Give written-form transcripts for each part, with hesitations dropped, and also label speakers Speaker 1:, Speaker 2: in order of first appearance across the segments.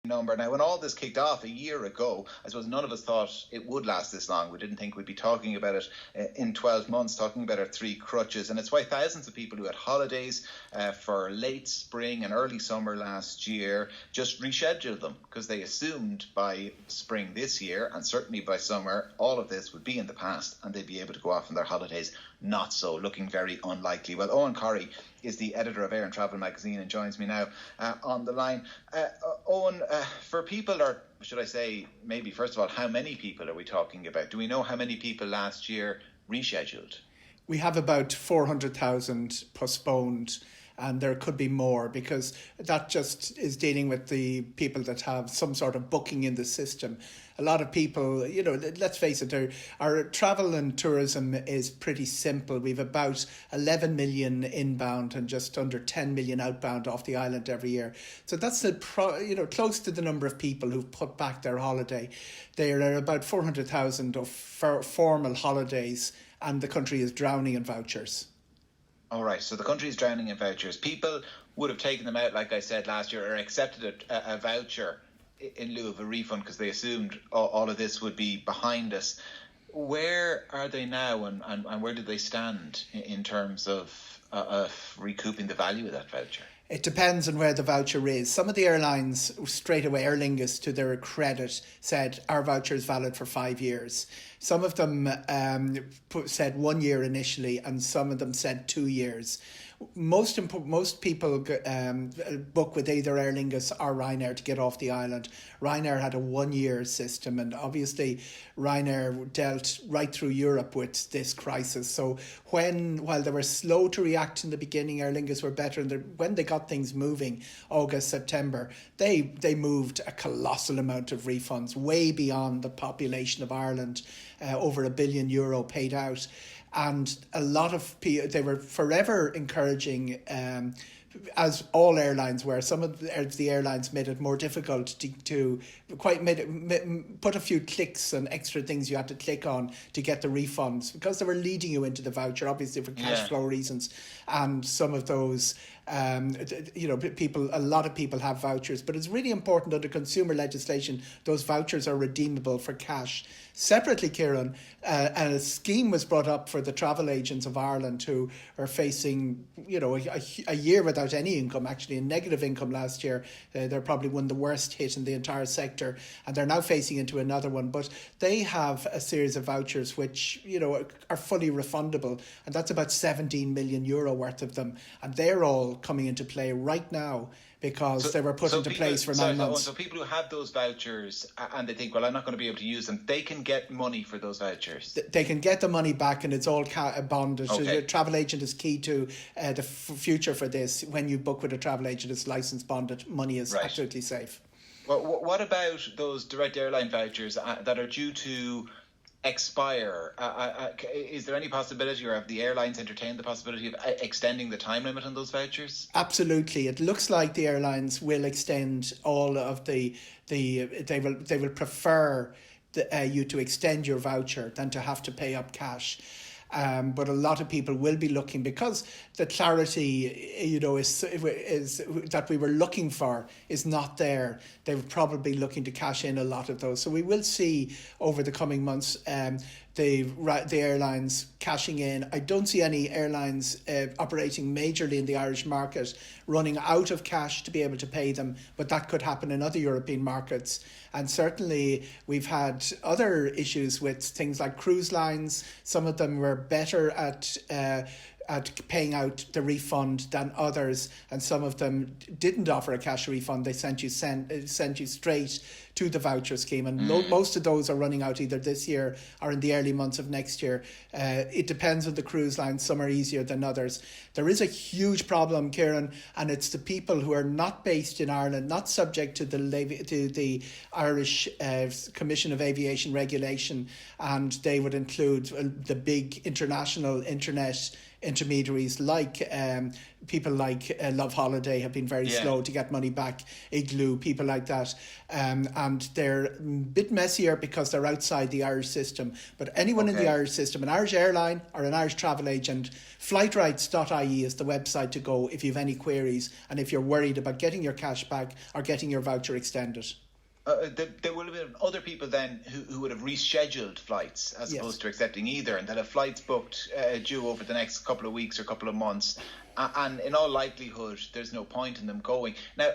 Speaker 1: number. Now, when all this kicked off a year ago, I suppose none of us thought it would last this long. We didn't think we'd be talking about it in 12 months, talking about our three crutches. And it's why thousands of people who had holidays for late spring and early summer last year just rescheduled them, because they assumed by spring this year, and certainly by summer, all of this would be in the past and they'd be able to go off on their holidays. Not so, looking very unlikely. Well, Eoghan Corry is the editor of Air and Travel magazine and joins me now on the line. Eoghan, for people, or should I say, maybe first of all, how many people are we talking about? Do we know how many people last year rescheduled?
Speaker 2: We have about 400,000 postponed, and there could be more, because that just is dealing with the people that have some sort of booking in the system. A lot of people, let's face it, our travel and tourism is pretty simple. We've about 11 million inbound and just under 10 million outbound off the island every year. So that's close to the number of people who've put back their holiday. There are about 400,000 of formal holidays, and the country is drowning in vouchers.
Speaker 1: All right, so the country is drowning in vouchers. People would have taken them out, like I said, last year, or accepted a voucher in lieu of a refund because they assumed all of this would be behind us. Where are they now, and where do they stand in terms of recouping the value of that voucher?
Speaker 2: It depends on where the voucher is. Some of the airlines straight away, Aer Lingus, to their credit, said our voucher is valid for 5 years. Some of them said 1 year initially, and some of them said 2 years. Most people book with either Aer Lingus or Ryanair to get off the island. Ryanair had a 1 year system, and obviously Ryanair dealt right through Europe with this crisis. So while they were slow to react in the beginning, Aer Lingus were better. And when they got things moving, August, September, they moved a colossal amount of refunds, way beyond the population of Ireland, over €1 billion paid out. And a lot of people, they were forever encouraging, as all airlines were. Some of the airlines made it more difficult to put a few clicks and extra things you had to click on to get the refunds, because they were leading you into the voucher, obviously for cash flow reasons. And some of those, a lot of people have vouchers, but it's really important under consumer legislation, those vouchers are redeemable for cash. Separately, Kieran, a scheme was brought up for the travel agents of Ireland who are facing, a year without any income, actually, a negative income last year. They're probably one of the worst hit in the entire sector, and they're now facing into another one. But they have a series of vouchers which, are fully refundable, and that's about €17 million worth of them. And they're all coming into play right now, because they were put into place for 9 months.
Speaker 1: So people who have those vouchers and they think, well, I'm not going to be able to use them, they can get money for those vouchers?
Speaker 2: They can get the money back, and it's all bonded. Okay. So the travel agent is key to the future for this. When you book with a travel agent, it's license bonded. Money is absolutely safe.
Speaker 1: Well, what about those direct airline vouchers that are due to expire? Is there any possibility, or have the airlines entertained the possibility of extending the time limit on those vouchers?
Speaker 2: Absolutely. It looks like the airlines will extend all of they will prefer you to extend your voucher than to have to pay up cash. But a lot of people will be looking, because the clarity, is that we were looking for is not there. They were probably looking to cash in a lot of those. So we will see over the coming months the airlines cashing in. I don't see any airlines operating majorly in the Irish market running out of cash to be able to pay them, but that could happen in other European markets. And certainly we've had other issues with things like cruise lines. Some of them were better at paying out the refund than others, and some of them didn't offer a cash refund. They sent you straight to the voucher scheme, and most of those are running out either this year or in the early months of next year. It depends on the cruise line. Some are easier than others. There is a huge problem, Kieran, and it's the people who are not based in Ireland, not subject to the Irish Commission of Aviation Regulation, and they would include the big international internet intermediaries like people like Love Holiday have been very slow to get money back, Igloo, people like that. And they're a bit messier because they're outside the Irish system. But anyone in the Irish system, an Irish airline or an Irish travel agent, flightrights.ie is the website to go if you have any queries and if you're worried about getting your cash back or getting your voucher extended.
Speaker 1: There will have been other people then who would have rescheduled flights as opposed to accepting either, and that have flights booked due over the next couple of weeks or couple of months, and in all likelihood there's no point in them going. Now,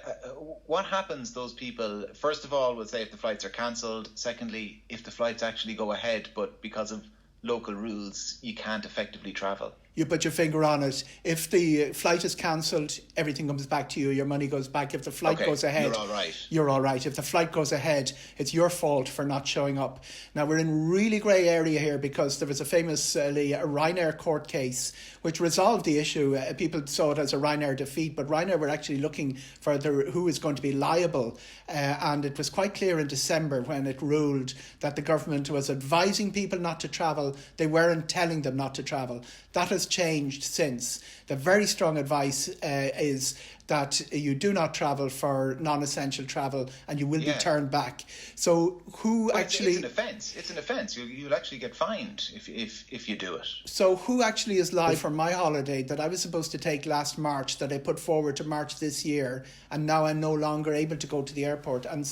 Speaker 1: what happens, those people, first of all, will say if the flights are cancelled, secondly, if the flights actually go ahead but because of local rules you can't effectively travel?
Speaker 2: You put your finger on it. If the flight is cancelled, everything comes back to you. Your money goes back. If the flight goes ahead,
Speaker 1: you're all right.
Speaker 2: You're all right. If the flight goes ahead, it's your fault for not showing up. Now, we're in really grey area here because there was a famous Ryanair court case which resolved the issue. People saw it as a Ryanair defeat, but Ryanair were actually looking for who is going to be liable. And it was quite clear in December when it ruled that the government was advising people not to travel. They weren't telling them not to travel. That has changed since. The very strong advice is that you do not travel for non-essential travel and you will be turned back. So actually...
Speaker 1: It's an offence. You'll actually get fined if you do it.
Speaker 2: So who actually is live for my holiday that I was supposed to take last March, that I put forward to March this year, and now I'm no longer able to go to the airport? And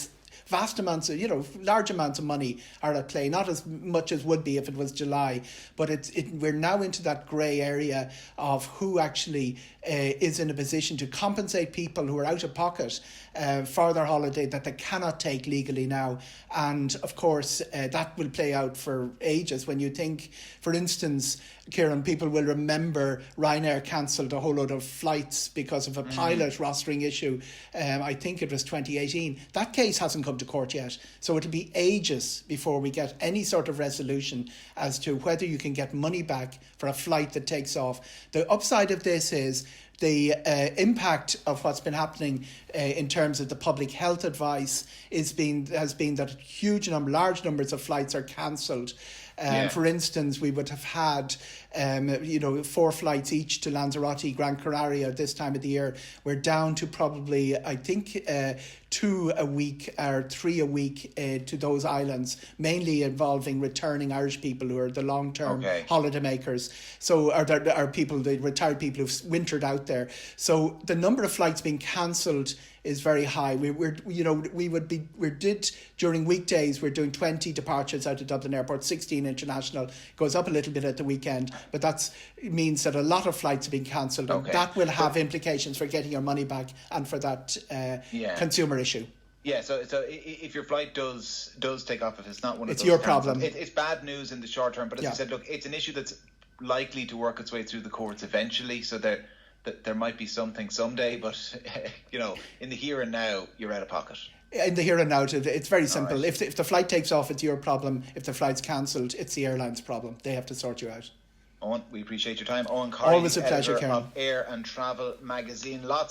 Speaker 2: vast amounts of, large amounts of money are at play, not as much as would be if it was July, but we're now into that grey area of who actually is in a position to compensate people who are out of pocket for their holiday that they cannot take legally now. And of course, that will play out for ages. When you think, for instance, Kieran, people will remember Ryanair cancelled a whole load of flights because of a pilot rostering issue. I think it was 2018. That case hasn't come to court yet. So it'll be ages before we get any sort of resolution as to whether you can get money back for a flight that takes off. The upside of this is the impact of what's been happening in terms of the public health advice has been that large numbers of flights are cancelled. For instance, we would have had 4 flights each to Lanzarote, Gran Canaria this time of the year. We're down to probably, I think, 2 a week or 3 a week to those islands, mainly involving returning Irish people who are the long-term holiday makers. So are people, the retired people who've wintered out there. So the number of flights being cancelled is very high. During weekdays we're doing 20 departures out of Dublin Airport, 16 international. Goes up a little bit at the weekend, but that means that a lot of flights are being cancelled, and that will have implications for getting your money back and for that consumer issue.
Speaker 1: Yeah, so if your flight does take off, if it's not one of those,
Speaker 2: it's your problem.
Speaker 1: It's bad news in the short term, but as I said, look, it's an issue that's likely to work its way through the courts eventually, so that there might be something someday, but in the here and now, you're out of pocket.
Speaker 2: In the here and now, it's very simple.
Speaker 1: Right.
Speaker 2: If the flight takes off, it's your problem. If the flight's cancelled, it's the airline's problem. They have to sort you out.
Speaker 1: Eoghan, we appreciate your time. Eoghan Corry,
Speaker 2: always a pleasure,
Speaker 1: editor
Speaker 2: Karen.
Speaker 1: of Air and Travel magazine. Lots of